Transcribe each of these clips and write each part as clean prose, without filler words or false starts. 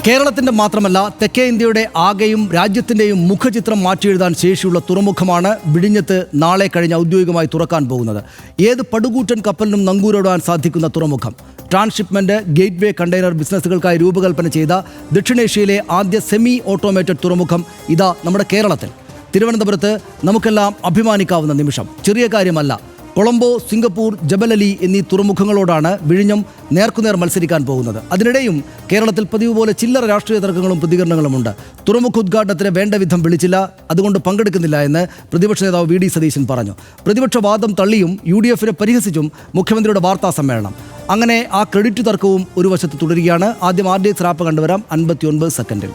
കേരളത്തിൻ്റെ മാത്രമല്ല തെക്കേ ഇന്ത്യയുടെ ആകെയും രാജ്യത്തിൻ്റെയും മുഖചിത്രം മാറ്റിയെഴുതാൻ ശേഷിയുള്ള തുറമുഖമാണ് വിഴിഞ്ഞത്ത് നാളെ കഴിഞ്ഞ് ഔദ്യോഗികമായി തുറക്കാൻ പോകുന്നത്. ഏത് പടുകൂറ്റൻ കപ്പലിനും നങ്കൂരിടാൻ സാധിക്കുന്ന തുറമുഖം. ട്രാൻസ്ഷിപ്മെൻറ്റ് ഗേറ്റ്വേ കണ്ടെയ്നർ ബിസിനസ്സുകൾക്കായി രൂപകൽപ്പന ചെയ്ത ദക്ഷിണേഷ്യയിലെ ആദ്യ സെമി ഓട്ടോമേറ്റഡ് തുറമുഖം ഇതാ നമ്മുടെ കേരളത്തിൽ. തിരുവനന്തപുരത്ത് നമുക്കെല്ലാം അഭിമാനിക്കാവുന്ന നിമിഷം. ചെറിയ കാര്യമല്ല. കൊളംബോ, സിംഗപ്പൂർ, ജബലലി എന്നീ തുറമുഖങ്ങളോടാണ് വിഴിഞ്ഞം നേർക്കുനേർ മത്സരിക്കാൻ പോകുന്നത്. അതിനിടെയും കേരളത്തിൽ പതിവ് പോലെ ചില്ലറ രാഷ്ട്രീയ തർക്കങ്ങളും പ്രതികരണങ്ങളുമുണ്ട്. തുറമുഖ ഉദ്ഘാടനത്തിന് വേണ്ട വിധം വിളിച്ചില്ല, അതുകൊണ്ട് പങ്കെടുക്കുന്നില്ല എന്ന് പ്രതിപക്ഷ നേതാവ് വി ഡി സതീശൻ പറഞ്ഞു. പ്രതിപക്ഷ വാദം തള്ളിയും UDF-നെ പരിഹസിച്ചും മുഖ്യമന്ത്രിയുടെ വാർത്താ സമ്മേളനം. അങ്ങനെ ആ ക്രെഡിറ്റ് തർക്കവും ഒരു വശത്ത് തുടരുകയാണ്. ആദ്യം RDX റാപ്പ് കണ്ടുവരാം 59 സെക്കൻഡിൽ.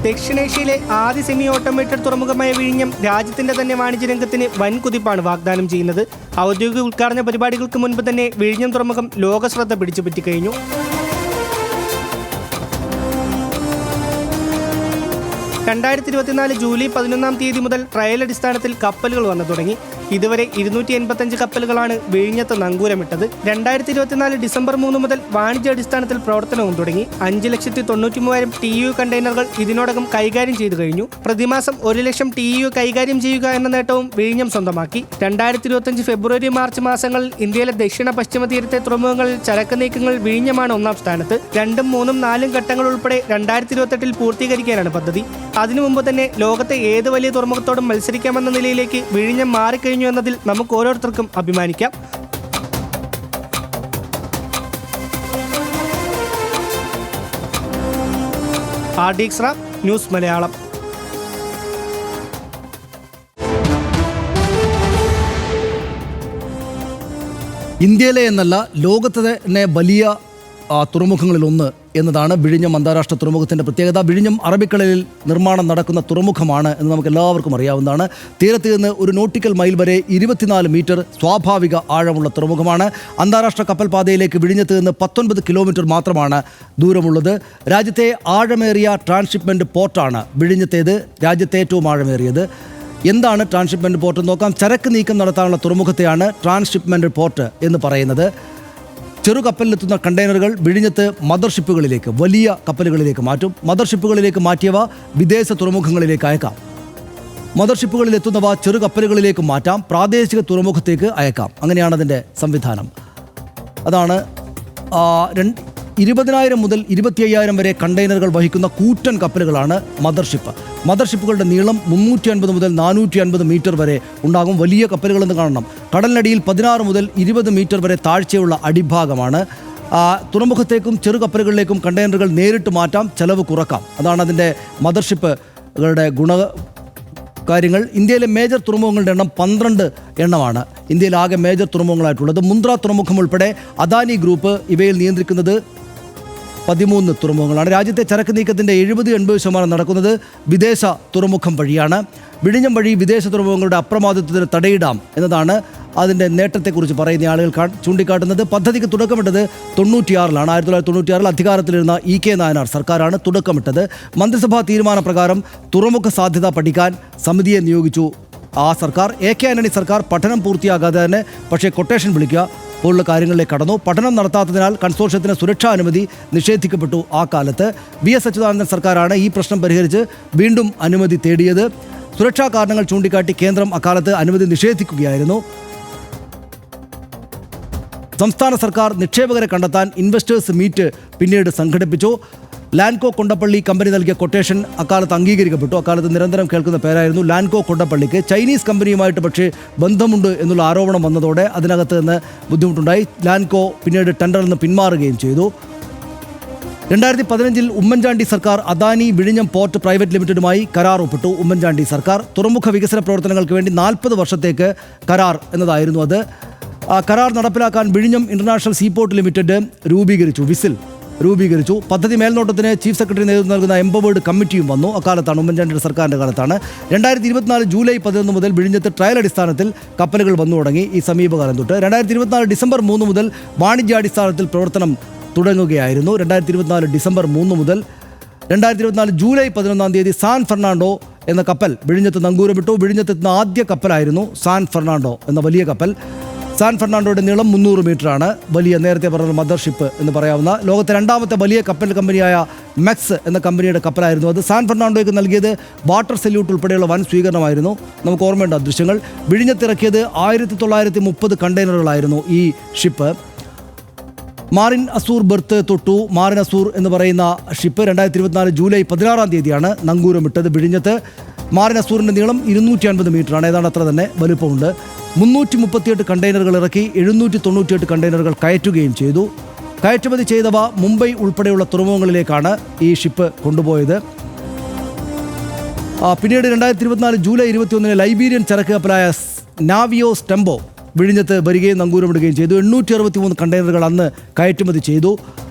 ദക്ഷിണേഷ്യയിലെ ആദ്യ സെമി ഓട്ടോമേറ്റഡ് തുറമുഖമായ വിഴിഞ്ഞം രാജ്യത്തിന്റെ തന്നെ വാണിജ്യ രംഗത്തിന് വൻ കുതിപ്പാണ് വാഗ്ദാനം ചെയ്യുന്നത്. ഔദ്യോഗിക ഉദ്ഘാടന പരിപാടികൾക്ക് മുൻപ് തന്നെ വിഴിഞ്ഞം തുറമുഖം ലോകശ്രദ്ധ പിടിച്ചുപറ്റി കഴിഞ്ഞു. ജൂലൈ 11 മുതൽ ട്രയൽ അടിസ്ഥാനത്തിൽ കപ്പലുകൾ വന്നു തുടങ്ങി. ഇതുവരെ 285 കപ്പലുകളാണ് വിഴിഞ്ഞത്ത് നങ്കൂരമിട്ടത്. 2024 ഡിസംബർ 3 മുതൽ വാണിജ്യാടിസ്ഥാനത്തിൽ പ്രവർത്തനവും തുടങ്ങി. 5,93,000 TEU കണ്ടെയ്നറുകൾ ഇതിനോടകം കൈകാര്യം ചെയ്തു കഴിഞ്ഞു. പ്രതിമാസം 1,00,000 TEU കൈകാര്യം ചെയ്യുക എന്ന നേട്ടവും വിഴിഞ്ഞം സ്വന്തമാക്കി. 2025 ഫെബ്രുവരി മാർച്ച് മാസങ്ങളിൽ ഇന്ത്യയിലെ ദക്ഷിണ പശ്ചിമ തീരത്തെ തുറമുഖങ്ങളിൽ ചരക്ക് നീക്കങ്ങൾ വിഴിഞ്ഞമാണ് ഒന്നാം സ്ഥാനത്ത്. 2, 3, 4 ഘട്ടങ്ങൾ ഉൾപ്പെടെ 2028 പൂർത്തീകരിക്കാനാണ് പദ്ധതി. അതിനു മുമ്പ് തന്നെ ലോകത്തെ ഏത് വലിയ തുറമുഖത്തോടും മത്സരിക്കാമെന്ന നിലയിലേക്ക് വിഴിഞ്ഞം മാറിക്കഴിഞ്ഞു എന്നതിൽ നമുക്ക് ഓരോരുത്തർക്കും അഭിമാനിക്കാം. RDX rap news Malayalam. ഇന്ത്യയിലെ എന്നല്ല ലോകത്തെ തന്നെ വലിയ തുറമുഖങ്ങളിലൊന്ന് എന്നതാണ് വിഴിഞ്ഞം അന്താരാഷ്ട്ര തുറമുഖത്തിൻ്റെ പ്രത്യേകത. വിഴിഞ്ഞം അറബിക്കടലിൽ നിർമ്മാണം നടക്കുന്ന തുറമുഖമാണ് എന്ന് നമുക്ക് എല്ലാവർക്കും അറിയാവുന്നതാണ്. തീരത്ത് നിന്ന് ഒരു നോട്ടിക്കൽ മൈൽ വരെ 24 മീറ്റർ സ്വാഭാവിക ആഴമുള്ള തുറമുഖമാണ്. അന്താരാഷ്ട്ര കപ്പൽ പാതയിലേക്ക് വിഴിഞ്ഞത്ത് നിന്ന് 19 കിലോമീറ്റർ മാത്രമാണ് ദൂരമുള്ളത്. രാജ്യത്തെ ആഴമേറിയ ട്രാൻസ്ഷിപ്മെൻറ്റ് പോർട്ടാണ് വിഴിഞ്ഞത്തേത്. രാജ്യത്തെ ഏറ്റവും ആഴമേറിയത്. എന്താണ് ട്രാൻസ്ഷിപ്മെൻറ്റ് പോർട്ട് എന്ന് നോക്കാം. ചരക്ക് നീക്കം നടത്താനുള്ള തുറമുഖത്തെയാണ് ട്രാൻസ്ഷിപ്മെൻറ്റ് പോർട്ട് എന്ന് പറയുന്നത്. ചെറുകപ്പലിലെത്തുന്ന കണ്ടെയ്നറുകൾ വിഴിഞ്ഞത്ത് മദർഷിപ്പുകളിലേക്ക്, വലിയ കപ്പലുകളിലേക്ക് മാറ്റും. മദർഷിപ്പുകളിലേക്ക് മാറ്റിയവ വിദേശ തുറമുഖങ്ങളിലേക്ക് അയക്കാം. മദർഷിപ്പുകളിലെത്തുന്നവ ചെറുകപ്പലുകളിലേക്ക് മാറ്റാം, പ്രാദേശിക തുറമുഖത്തേക്ക് അയക്കാം. അങ്ങനെയാണ് അതിൻ്റെ സംവിധാനം. അതാണ് 20,000 മുതൽ 25,000 വരെ കണ്ടെയ്നറുകൾ വഹിക്കുന്ന കൂറ്റൻ കപ്പലുകളാണ് മദർഷിപ്പ്. മദർഷിപ്പുകളുടെ നീളം 350 മുതൽ 450 മീറ്റർ വരെ ഉണ്ടാകും. വലിയ കപ്പലുകളെന്ന് കാണണം. കടലിനടിയിൽ 16 മുതൽ 20 മീറ്റർ വരെ താഴ്ചയുള്ള അടിഭാഗമാണ്. തുറമുഖത്തേക്കും ചെറുകപ്പലുകളിലേക്കും കണ്ടെയ്നറുകൾ നേരിട്ട് മാറ്റാം, ചെലവ് കുറക്കാം. അതാണ് അതിൻ്റെ മദർഷിപ്പുകളുടെ കാര്യങ്ങൾ. ഇന്ത്യയിലെ മേജർ തുറമുഖങ്ങളുടെ എണ്ണം 12 എണ്ണമാണ്. ഇന്ത്യയിൽ ആകെ മേജർ തുറമുഖങ്ങളായിട്ടുള്ളത്. മുന്ദ്ര തുറമുഖം ഉൾപ്പെടെ അദാനി ഗ്രൂപ്പ് ഇവയിൽ നിയന്ത്രിക്കുന്നത് 13 തുറമുഖങ്ങളാണ്. രാജ്യത്തെ ചരക്ക് നീക്കത്തിൻ്റെ 70-80% നടക്കുന്നത് വിദേശ തുറമുഖം വഴിയാണ്. വിഴിഞ്ഞം വഴി വിദേശ തുറമുഖങ്ങളുടെ അപ്രമാദിത്വത്തിന് തടയിടാം എന്നതാണ് അതിൻ്റെ നേട്ടത്തെക്കുറിച്ച് പറയുന്ന ആളുകൾ ചൂണ്ടിക്കാട്ടുന്നത്. പദ്ധതിക്ക് തുടക്കമിട്ടത് 96-ലാണ്. 1996-ൽ അധികാരത്തിലിരുന്ന EK നായനാർ സർക്കാരാണ് തുടക്കമിട്ടത്. മന്ത്രിസഭാ തീരുമാനപ്രകാരം തുറമുഖ സാധ്യത പഠിക്കാൻ സമിതിയെ നിയോഗിച്ചു ആ സർക്കാർ. AK ആന്റണി സർക്കാർ പഠനം പൂർത്തിയാകാതെ തന്നെ പക്ഷേ കൊട്ടേഷൻ വിളിക്കുക പോലുള്ള കാര്യങ്ങളിലേക്ക് കടന്നു. പഠനം നടത്താത്തതിനാൽ കൺസോർഷ്യത്തിന് സുരക്ഷാ അനുമതി നിഷേധിക്കപ്പെട്ടു. ആ കാലത്ത് VS അച്യുതാനന്ദൻ സർക്കാരാണ് ഈ പ്രശ്നം പരിഹരിച്ച് വീണ്ടും അനുമതി തേടിയത്. സുരക്ഷാ കാരണങ്ങൾ ചൂണ്ടിക്കാട്ടി കേന്ദ്രം അക്കാലത്ത് അനുമതി നിഷേധിക്കുകയായിരുന്നു. സംസ്ഥാന സർക്കാർ നിക്ഷേപകരെ കണ്ടെത്താൻ ഇൻവെസ്റ്റേഴ്സ് മീറ്റ് പിന്നീട് സംഘടിപ്പിച്ചു. ലാൻകോ കൊണ്ടപ്പള്ളി കമ്പനി നൽകിയ കൊട്ടേഷൻ അക്കാലത്ത് അംഗീകരിക്കപ്പെട്ടു. അക്കാലത്ത് നിരന്തരം കേൾക്കുന്ന പേരായിരുന്നു ലാൻകോ കൊണ്ടപ്പള്ളിക്ക്. ചൈനീസ് കമ്പനിയുമായിട്ട് പക്ഷേ ബന്ധമുണ്ട് എന്നുള്ള ആരോപണം വന്നതോടെ അതിനകത്ത് നിന്ന് ബുദ്ധിമുട്ടുണ്ടായി. ലാൻകോ പിന്നീട് ടെൻഡറിൽ നിന്ന് പിന്മാറുകയും ചെയ്തു. 2015-ൽ ഉമ്മൻചാണ്ടി സർക്കാർ അദാനി വിഴിഞ്ഞം പോർട്ട് പ്രൈവറ്റ് ലിമിറ്റഡുമായി കരാർ ഒപ്പിട്ടു. ഉമ്മൻചാണ്ടി സർക്കാർ തുറമുഖ വികസന പ്രവർത്തനങ്ങൾക്ക് വേണ്ടി 40 വർഷത്തേക്ക് കരാർ എന്നതായിരുന്നു അത്. കരാർ നടപ്പിലാക്കാൻ വിഴിഞ്ഞം ഇന്റർനാഷണൽ സീപോർട്ട് ലിമിറ്റഡ് വിസിൽ രൂപീകരിച്ചു. പദ്ധതി മേൽനോട്ടത്തിന് ചീഫ് സെക്രട്ടറി നേതൃത്വം നൽകുന്ന എംപവേർഡ് കമ്മിറ്റിയും വന്നു. അക്കാലത്താണ്, ഉമ്മൻചാണ്ടിയുടെ സർക്കാരിൻ്റെ കാലത്താണ്. 2024 ജൂലൈ 11 മുതൽ വിഴിഞ്ഞത്ത് ട്രയൽ അടിസ്ഥാനത്തിൽ കപ്പലുകൾ വന്നു തുടങ്ങി. ഈ സമീപകാലം തൊട്ട് 2024 ഡിസംബർ 3 മുതൽ വാണിജ്യാടിസ്ഥാനത്തിൽ പ്രവർത്തനം തുടങ്ങുകയായിരുന്നു. 2024 ഡിസംബർ 3 മുതൽ 2024 ജൂലൈ 11 സാൻ ഫെർണാണ്ടോ എന്ന കപ്പൽ വിഴിഞ്ഞത്ത് നങ്കൂരമിട്ടു. വിഴിഞ്ഞത്തെത്തുന്ന ആദ്യ കപ്പലായിരുന്നു സാൻ ഫെർണാണ്ടോ എന്ന വലിയ കപ്പൽ. സാൻ ഫെർണാണ്ടോയുടെ നീളം 300 മീറ്ററാണ്. വലിയ നേരത്തെ പറഞ്ഞ മദർഷിപ്പ് എന്ന് പറയാവുന്ന ലോകത്തെ രണ്ടാമത്തെ വലിയ കപ്പൽ കമ്പനിയായ മെക്സ് എന്ന കമ്പനിയുടെ കപ്പലായിരുന്നു അത്. സാൻ ഫെർണാണ്ടോയ്ക്ക് നൽകിയത് വാട്ടർ സല്യൂട്ട് ഉൾപ്പെടെയുള്ള വൻ സ്വീകരണമായിരുന്നു. നമുക്ക് ഓർമ്മയുണ്ട് ആ ദൃശ്യങ്ങൾ. വിഴിഞ്ഞത്തിറക്കിയത് 1930 കണ്ടെയ്നറുകളായിരുന്നു ഈ ഷിപ്പ്. മാറിൻ അസൂർ ബെർത്ത് തൊട്ടു. മാറിൻ അസൂർ എന്ന് പറയുന്ന ഷിപ്പ് 2024 ജൂലൈ 16 തീയതിയാണ് നങ്കൂരമിട്ടത് വിഴിഞ്ഞത്ത്. മാറിൻ അസൂറിൻ്റെ നീളം 250 മീറ്ററാണ്. ഏതാണ്ട് അത്ര തന്നെ വലുപ്പമുണ്ട്. 338 കണ്ടെയ്നറുകൾ ഇറക്കി 798 കണ്ടെയ്നറുകൾ കയറ്റുകയും ചെയ്തു. കയറ്റുമതി ചെയ്തവ മുംബൈ ഉൾപ്പെടെയുള്ള തുറമുഖങ്ങളിലേക്കാണ് ഈ ഷിപ്പ് കൊണ്ടുപോയത്. പിന്നീട് 2024 ജൂലൈ 21 ലൈബീരിയൻ ചരക്ക് കപ്പലായ നാവിയോ സ്റ്റെംബോ വിഴിഞ്ഞത്ത് വരികയും നങ്കൂരമിടുകയും ചെയ്തു. 863 കണ്ടെയ്നറുകൾ അന്ന് കയറ്റുമതി ചെയ്തു.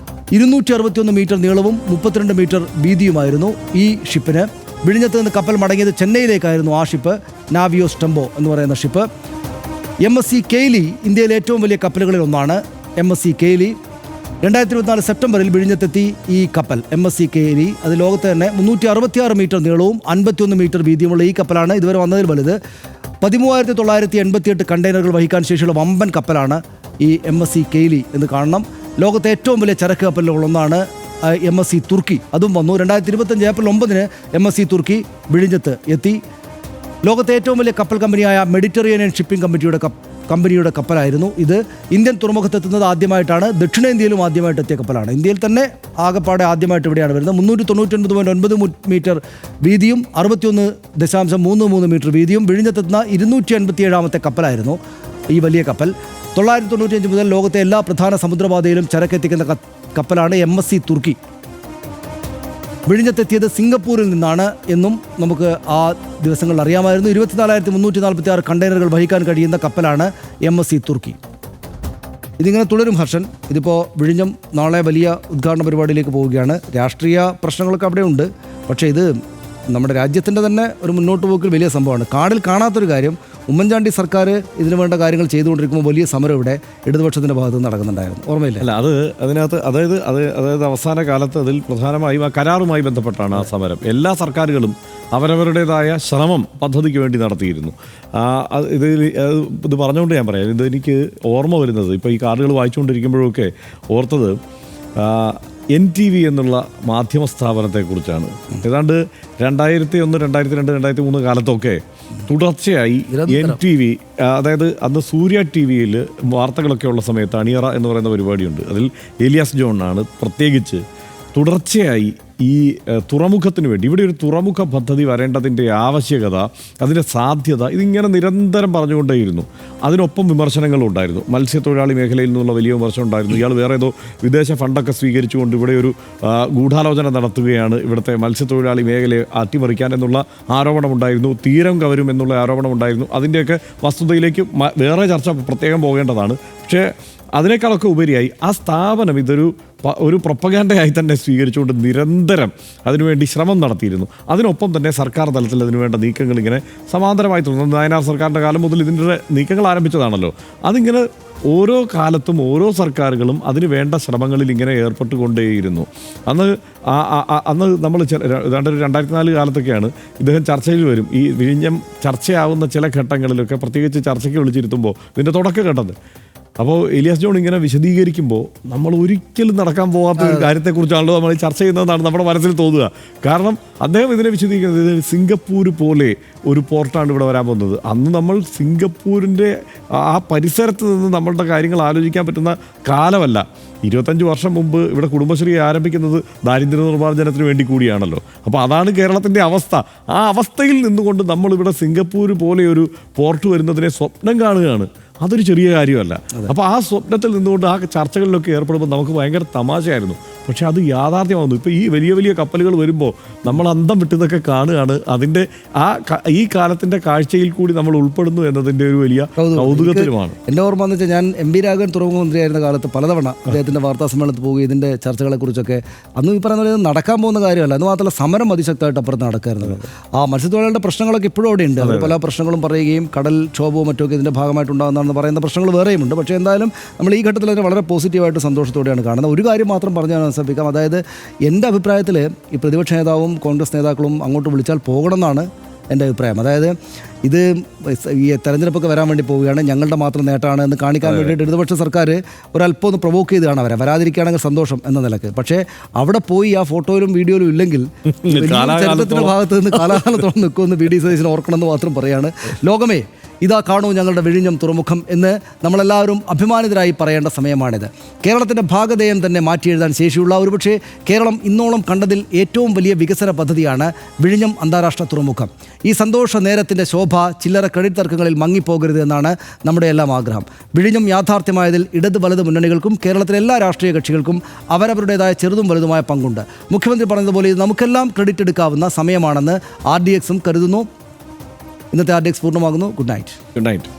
261 മീറ്റർ നീളവും 32 മീറ്റർ വീതിയുമായിരുന്നു ഈ ഷിപ്പിന്. വിഴിഞ്ഞത്ത് നിന്ന് കപ്പൽ മടങ്ങിയത് ചെന്നൈയിലേക്കായിരുന്നു ആ ഷിപ്പ്, നാവിയോ സ്റ്റെംബോ എന്ന് പറയുന്ന ഷിപ്പ്. MSC കെയ്ലി ഇന്ത്യയിലെ ഏറ്റവും വലിയ കപ്പലുകളിൽ ഒന്നാണ്. MSC കെയ്ലി 2024 സെപ്റ്റംബറിൽ വിഴിഞ്ഞത്തെത്തി ഈ കപ്പൽ MSC കെയ്ലി. അത് ലോകത്ത് തന്നെ 366 മീറ്റർ നീളവും 51 മീറ്റർ വീതിയുമുള്ള ഈ കപ്പലാണ് ഇതുവരെ വന്നതിൽ വലുത്. 13,988 കണ്ടെയ്നറുകൾ വഹിക്കാൻ ശേഷിയുള്ള വമ്പൻ കപ്പലാണ് ഈ MSC കെയ്ലി എന്ന് കാണണം. ലോകത്തെ ഏറ്റവും വലിയ ചരക്ക് കപ്പലുകളൊന്നാണ് MSC തുർക്കി. അതും വന്നു. 2025 ഏപ്രിൽ 9 MSC തുർക്കി വിഴിഞ്ഞത്ത് എത്തി. ലോകത്തെ ഏറ്റവും വലിയ കപ്പൽ കമ്പനിയായ മെഡിറ്ററേനിയൻ ഷിപ്പിംഗ് കമ്പനിയുടെ കപ്പലായിരുന്നു ഇത്. ഇന്ത്യൻ തുറമുഖത്തെത്തുന്നത് ആദ്യമായിട്ടാണ്. ദക്ഷിണേന്ത്യയിലും ആദ്യമായിട്ട് എത്തിയ കപ്പലാണ്. ഇന്ത്യയിൽ തന്നെ ആകെപ്പാടെ ആദ്യമായിട്ട് ഇവിടെയാണ് വരുന്നത്. 399.9 മീറ്റർ വീതിയും 61.33 മീറ്റർ വീതിയും. വിഴിഞ്ഞത്തെത്തുന്ന 257ാമത്തെ കപ്പലായിരുന്നു ഈ വലിയ കപ്പൽ. 995 മുതൽ ലോകത്തെ എല്ലാ പ്രധാന സമുദ്രപാതയിലും ചരക്കെത്തിക്കുന്ന കപ്പലാണ് MSC തുർക്കി. വിഴിഞ്ഞത്തെത്തിയത് സിംഗപ്പൂരിൽ നിന്നാണ് എന്നും നമുക്ക് ആ ദിവസങ്ങളിൽ അറിയാമായിരുന്നു. 24,346 കണ്ടെയ്നറുകൾ വഹിക്കാൻ കഴിയുന്ന കപ്പലാണ് MSC തുർക്കി. ഇതിങ്ങനെ തുടരും ഹർഷൻ. ഇതിപ്പോൾ വിഴിഞ്ഞം നാളെ വലിയ ഉദ്ഘാടന പരിപാടിയിലേക്ക് പോവുകയാണ്. രാഷ്ട്രീയ പ്രശ്നങ്ങളൊക്കെ അവിടെ ഉണ്ട്. പക്ഷേ ഇത് നമ്മുടെ രാജ്യത്തിൻ്റെ തന്നെ ഒരു മുന്നോട്ട് പോക്കിൽ വലിയ സംഭവമാണ്. കാടിൽ കാണാത്തൊരു കാര്യം, ഉമ്മൻചാണ്ടി സർക്കാർ ഇതിനു വേണ്ട കാര്യങ്ങൾ ചെയ്തുകൊണ്ടിരിക്കുമ്പോൾ വലിയ സമരം ഇവിടെ ഇടതുപക്ഷത്തിൻ്റെ ഭാഗത്ത് നിന്ന് നടക്കുന്നുണ്ടായിരുന്നു. ഓർമ്മയില്ല? അല്ല, അതിനകത്ത് അതായത് അവസാന കാലത്ത് അതിൽ പ്രധാനമായും ആ കരാറുമായി ബന്ധപ്പെട്ടാണ് ആ സമരം. എല്ലാ സർക്കാരുകളും അവരവരുടേതായ ശ്രമം പദ്ധതിക്ക് വേണ്ടി നടത്തിയിരുന്നു. ഇത് പറഞ്ഞുകൊണ്ട് ഞാൻ പറയാം, ഇതെനിക്ക് ഓർമ്മ വരുന്നത് ഇപ്പോൾ ഈ കാർഡുകൾ വായിച്ചുകൊണ്ടിരിക്കുമ്പോഴൊക്കെ ഓർത്തത് NTV എന്നുള്ള മാധ്യമ സ്ഥാപനത്തെക്കുറിച്ചാണ്. ഏതാണ്ട് 2001, 2002, 2003 കാലത്തൊക്കെ തുടർച്ചയായി NTV, അതായത് അന്ന് സൂര്യ TV-യിൽ വാർത്തകളൊക്കെ ഉള്ള സമയത്ത് അണിയറ എന്ന് പറയുന്ന പരിപാടിയുണ്ട്. അതിൽ ഏലിയാസ് ജോണാണ് പ്രത്യേകിച്ച് തുടർച്ചയായി ഈ തുറമുഖത്തിന് വേണ്ടി ഇവിടെ ഒരു തുറമുഖ പദ്ധതി വരേണ്ടതിൻ്റെ ആവശ്യകത, അതിൻ്റെ സാധ്യത ഇതിങ്ങനെ നിരന്തരം പറഞ്ഞുകൊണ്ടേയിരുന്നു. അതിനൊപ്പം വിമർശനങ്ങളും ഉണ്ടായിരുന്നു. മത്സ്യത്തൊഴിലാളി മേഖലയിൽ നിന്നുള്ള വലിയ വിമർശനം ഉണ്ടായിരുന്നു. ഇയാൾ വേറെ ഏതോ വിദേശ ഫണ്ടൊക്കെ സ്വീകരിച്ചുകൊണ്ട് ഇവിടെ ഒരു ഗൂഢാലോചന നടത്തുകയാണ്, ഇവിടുത്തെ മത്സ്യത്തൊഴിലാളി മേഖലയെ അട്ടിമറിക്കാൻ എന്നുള്ള ആരോപണമുണ്ടായിരുന്നു. തീരം കവരും എന്നുള്ള ആരോപണമുണ്ടായിരുന്നു. അതിൻ്റെയൊക്കെ വസ്തുതയിലേക്ക് വേറെ ചർച്ച പ്രത്യേകം പോകേണ്ടതാണ്. പക്ഷേ അതിനേക്കാളൊക്കെ ഉപരിയായി ആ സ്ഥാപനം ഒരു പ്രൊപ്പഗാൻഡയായി തന്നെ സ്വീകരിച്ചുകൊണ്ട് നിരന്തരം അതിനുവേണ്ടി ശ്രമം നടത്തിയിരുന്നു. അതിനൊപ്പം തന്നെ സർക്കാർ തലത്തിൽ അതിനുവേണ്ട നീക്കങ്ങൾ ഇങ്ങനെ സമാന്തരമായി തുടർന്നു. നായനാർ സർക്കാരിൻ്റെ കാലം മുതൽ ഇതിൻ്റെ നീക്കങ്ങൾ ആരംഭിച്ചതാണല്ലോ. അതിങ്ങനെ ഓരോ കാലത്തും ഓരോ സർക്കാരുകളും അതിന് വേണ്ട ശ്രമങ്ങളിൽ ഇങ്ങനെ ഏർപ്പെട്ടുകൊണ്ടേയിരുന്നു. അന്ന് നമ്മൾ ഏതാണ്ട് 2004 കാലത്തൊക്കെയാണ് ഇദ്ദേഹം ചർച്ചയിൽ വരും. ഈ വിഴിഞ്ഞം ചർച്ചയാവുന്ന ചില ഘട്ടങ്ങളിലൊക്കെ പ്രത്യേകിച്ച് ചർച്ചയ്ക്ക് വിളിച്ചിരുത്തുമ്പോൾ ഇതിൻ്റെ തുടക്കഘട്ടത്തിൽ അപ്പോൾ ഏലിയാസ് ജോൺ ഇങ്ങനെ വിശദീകരിക്കുമ്പോൾ നമ്മൾ ഒരിക്കലും നടക്കാൻ പോകാത്ത ഒരു കാര്യത്തെക്കുറിച്ചാണല്ലോ നമ്മൾ ചർച്ച ചെയ്യുന്നതെന്നാണ് നമ്മുടെ മനസ്സിൽ തോന്നുക. കാരണം അദ്ദേഹം ഇതിനെ വിശദീകരിക്കുന്നത് സിംഗപ്പൂർ പോലെ ഒരു പോർട്ടാണ് ഇവിടെ വരാൻ പോകുന്നത്. അന്ന് നമ്മൾ സിംഗപ്പൂരിൻ്റെ ആ പരിസരത്ത് നിന്ന് നമ്മളുടെ കാര്യങ്ങൾ ആലോചിക്കാൻ പറ്റുന്ന കാലമല്ല. 25 വർഷം മുമ്പ് ഇവിടെ കുടുംബശ്രീ ആരംഭിക്കുന്നത് ദാരിദ്ര്യ നിർമ്മാർജ്ജനത്തിന് വേണ്ടി കൂടിയാണല്ലോ. അപ്പോൾ അതാണ് കേരളത്തിൻ്റെ അവസ്ഥ. ആ അവസ്ഥയിൽ നിന്നുകൊണ്ട് നമ്മളിവിടെ സിംഗപ്പൂർ പോലെ ഒരു പോർട്ട് വരുന്നതിനെ സ്വപ്നം കാണുകയാണ്. അതൊരു ചെറിയ കാര്യമല്ല. അപ്പോൾ ആ സ്വപ്നത്തിൽ നിന്നുകൊണ്ട് ആ ചർച്ചകളിലൊക്കെ ഏർപ്പെടുമ്പോൾ നമുക്ക് ഭയങ്കര തമാശയായിരുന്നു. പക്ഷെ അത് യാഥാർത്ഥ്യമാകുന്നു. ഇപ്പോൾ ഈ വലിയ വലിയ കപ്പലുകൾ വരുമ്പോൾ നമ്മൾ അന്തം വിട്ടതൊക്കെ കാണുകയാണ്. അതിൻ്റെ ഈ കാലത്തിൻ്റെ കാഴ്ചയിൽ കൂടി നമ്മൾ ഉൾപ്പെടുന്നു എന്നതിൻ്റെ ഒരു വലിയ കൗതുകത്തിലുമാണ്. എൻ്റെ ഓർമ്മ എന്ന് വെച്ചാൽ ഞാൻ MV രാഘവൻ തുറമുഖ മന്ത്രിയായിരുന്ന കാലത്ത് പലതവണ അദ്ദേഹത്തിൻ്റെ വാർത്താ സമ്മേളനത്തിൽ പോവുകയും ഇതിൻ്റെ ചർച്ചകളെക്കുറിച്ചൊക്കെ അന്ന് ഈ പറയുന്ന പോലെ നടക്കാൻ പോകുന്ന കാര്യമല്ല. എന്ന് മാത്രമല്ല സമരം അതിശക്തമായിട്ട് അപ്പുറത്ത് നടക്കാറുണ്ട്. ആ മത്സ്യത്തൊഴിലാളികളുടെ പ്രശ്നങ്ങളൊക്കെ ഇപ്പോഴും അവിടെ ഉണ്ട്. അവർ പല പ്രശ്നങ്ങളും പറയുകയും കടൽ ക്ഷോഭവും മറ്റൊക്കെ ഇതിൻ്റെ ഭാഗമായിട്ടുണ്ടാകുന്നതാണെന്ന് പറയുന്ന പ്രശ്നങ്ങൾ വേറെയുമുണ്ട്. പക്ഷേ എന്തായാലും നമ്മൾ ഈ ഘട്ടത്തിൽ അതിനെ വളരെ പോസിറ്റീവായിട്ട് സന്തോഷത്തോടെയാണ് കാണുന്നത്. ഒരു കാര്യം മാത്രം പറഞ്ഞാൽ മനസ്സിലാക്കാം. അതായത് എൻ്റെ അഭിപ്രായത്തിൽ ഈ പ്രതിപക്ഷ നേതാവും കോൺഗ്രസ് നേതാക്കളും അങ്ങോട്ട് വിളിച്ചാൽ പോകണമെന്നാണ് എൻ്റെ അഭിപ്രായം. അതായത് ഇത് ഈ തെരഞ്ഞെടുപ്പൊക്കെ വരാൻ വേണ്ടി പോവുകയാണ്, ഞങ്ങളുടെ മാത്രം നേട്ടമാണ് എന്ന് കാണിക്കാൻ വേണ്ടിയിട്ട് ഇടതുപക്ഷ സർക്കാർ ഒരല്പം ഒന്ന് പ്രൊവോക്ക് ചെയ്താണ് അവരെ, വരാതിരിക്കുകയാണെങ്കിൽ സന്തോഷം എന്ന നിലക്ക്. പക്ഷേ അവിടെ പോയി ആ ഫോട്ടോയിലും വീഡിയോയിലും ഇല്ലെങ്കിൽ ചരിത്രത്തിൻ്റെ ഭാഗത്ത് നിന്ന് കാലാകാലത്തോളം നിൽക്കുമെന്ന് വി ഡി സതീശൻ ഓർക്കണമെന്ന് മാത്രം പറയാണ്. ലോകമേ ഇതാ കാണൂ ഞങ്ങളുടെ വിഴിഞ്ഞം തുറമുഖം എന്ന് നമ്മളെല്ലാവരും അഭിമാനിതരായി പറയേണ്ട സമയമാണിത്. കേരളത്തിൻ്റെ ഭാഗധേയം തന്നെ മാറ്റിയെഴുതാൻ ശേഷിയുള്ള, ഒരുപക്ഷെ കേരളം ഇന്നോളം കണ്ടതിൽ ഏറ്റവും വലിയ വികസന പദ്ധതിയാണ് വിഴിഞ്ഞം അന്താരാഷ്ട്ര തുറമുഖം. ഈ സന്തോഷ നേരത്തിൻ്റെ ശോഭ ചില്ലറ ക്രെഡിറ്റ് തർക്കങ്ങളിൽ മങ്ങിപ്പോകരുത് എന്നാണ് നമ്മുടെ എല്ലാം ആഗ്രഹം. വിഴിഞ്ഞം യാഥാർത്ഥ്യമായതിൽ ഇടത് വലത് മുന്നണികൾക്കും കേരളത്തിലെ എല്ലാ രാഷ്ട്രീയ കക്ഷികൾക്കും അവരവരുടേതായ ചെറുതും വലുതുമായ പങ്കുണ്ട്. മുഖ്യമന്ത്രി പറഞ്ഞതുപോലെ ഇത് നമുക്കെല്ലാം ക്രെഡിറ്റ് എടുക്കാവുന്ന സമയമാണെന്ന് RDX കരുതുന്നു. ഇന്നത്തെ RDX പൂർണ്ണമാകുന്നു. Good night.